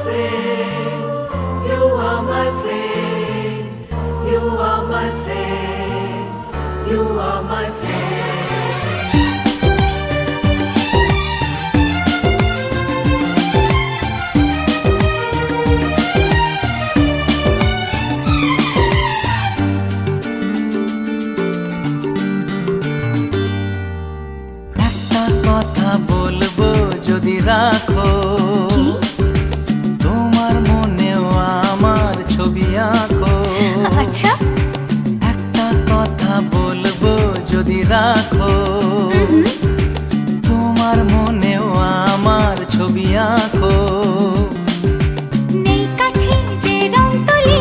friend, you are my friend, you are my friend, you are my friend. কথা বলবো যদি রাখো, তোমার মনেও আমার ছবি আঁকো। আচ্ছা, একটা কথা বলবো যদি রাখো, তোমার মনেও আমার ছবি আঁকো। নেই কাছে যে রং তুলি,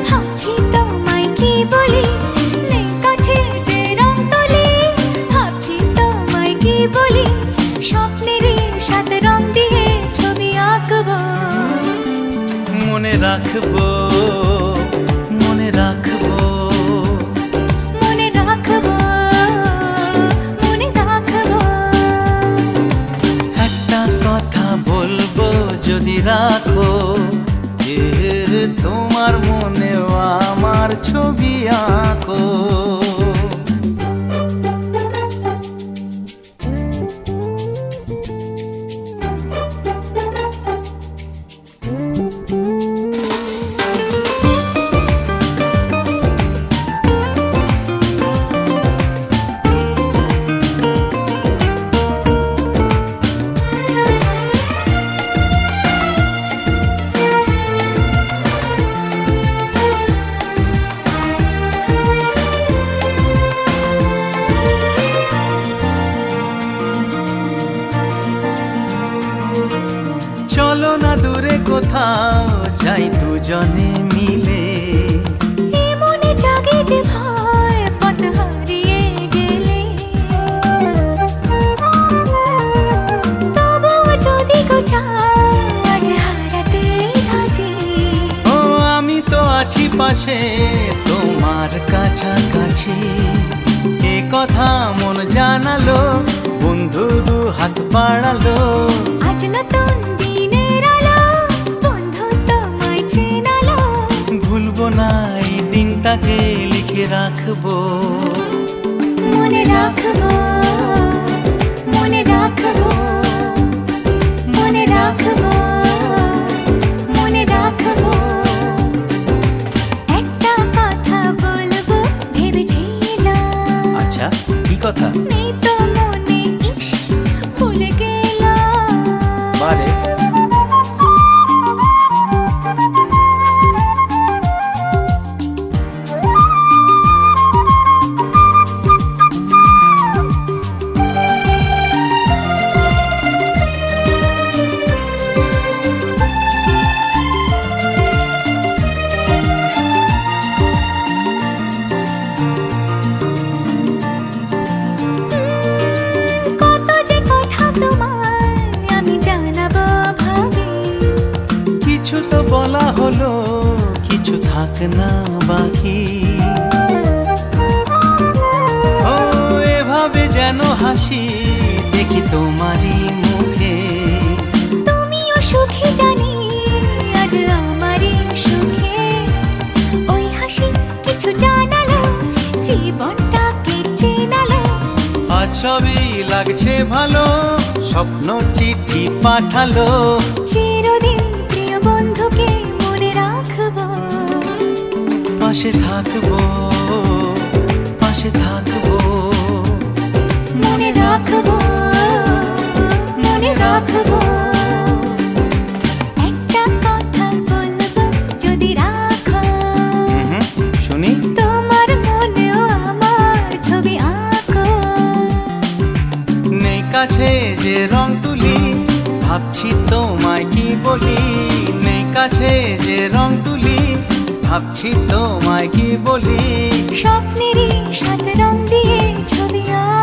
ভাবছি তোমায় কি বলি। নেই কাছে যে রং তুলি, ভাবছি তোমায় কি বলি। স্বপ্নেরই সাথে রং দিয়ে ছবি আঁকবো। মনে রাখবো, মনে রাখবো, মনে রাখবো, মনে রাখবো। একটা কথা বলবো যদি রাখো, যে তোমার মনেও আমার ছবি আঁকো। চলো না দূরে কোথাও যাই দুজনে মিলে। এ মনে জাগে যে ভয় পথ হারিয়ে গেলে। তবুও যদি গো চাও আজ হারাতে রাজি। ও আমি তো আছি পাশে তোমার কাছাকাছি। এ কথা মন জানালো, বন্ধু দু হাত বাড়ালো। আজ নতুন দিনের আলো, বন্ধু তোমায় চেনালো। ভুলবো না এই দিনটাকে, লিখে রাখবো। মনে রাখবো, মনে রাখবো, মনে রাখবো, মনে রাখবো। একটা কথা বলবো ভেবেছিলাম। আচ্ছা, কি কথা? নেই তো মনে, ইস ভুলে গেলাম। বারে কত যে কথা তোমায় আমি জানাবো ভাবি। কিছু তো বলা হলো, কিছু থাক না বাকি। ও এভাবে যেন হাসি দেখি তোমারই মুখে। তুমিও সুখী জানি আজ আমারই সুখে। ওই হাসি কিছু জানালো, জীবনটাকে চেনালো। আজ সবই লাগছে ভালো, স্বপ্ন চিঠি পাঠালো। চিরদিন প্রিয় বন্ধুকে মনে রাখবো। পাশে থাকবো, পাশে থাকবো। মনে রাখবো, মনে রাখবো। একটা কথা বলবো যদি রাখো, শুনি। তোমার মনেও আমার ছবি আঁকো। নেই কাছে যে রং তুলি, ভাবছি তোমায় কি বলি। নেই কাছে যে রং তুলি, ভাবছি তোমায় কি বলি। স্বপ্নেরই সাথে রং দিয়ে ছবি আঁকো।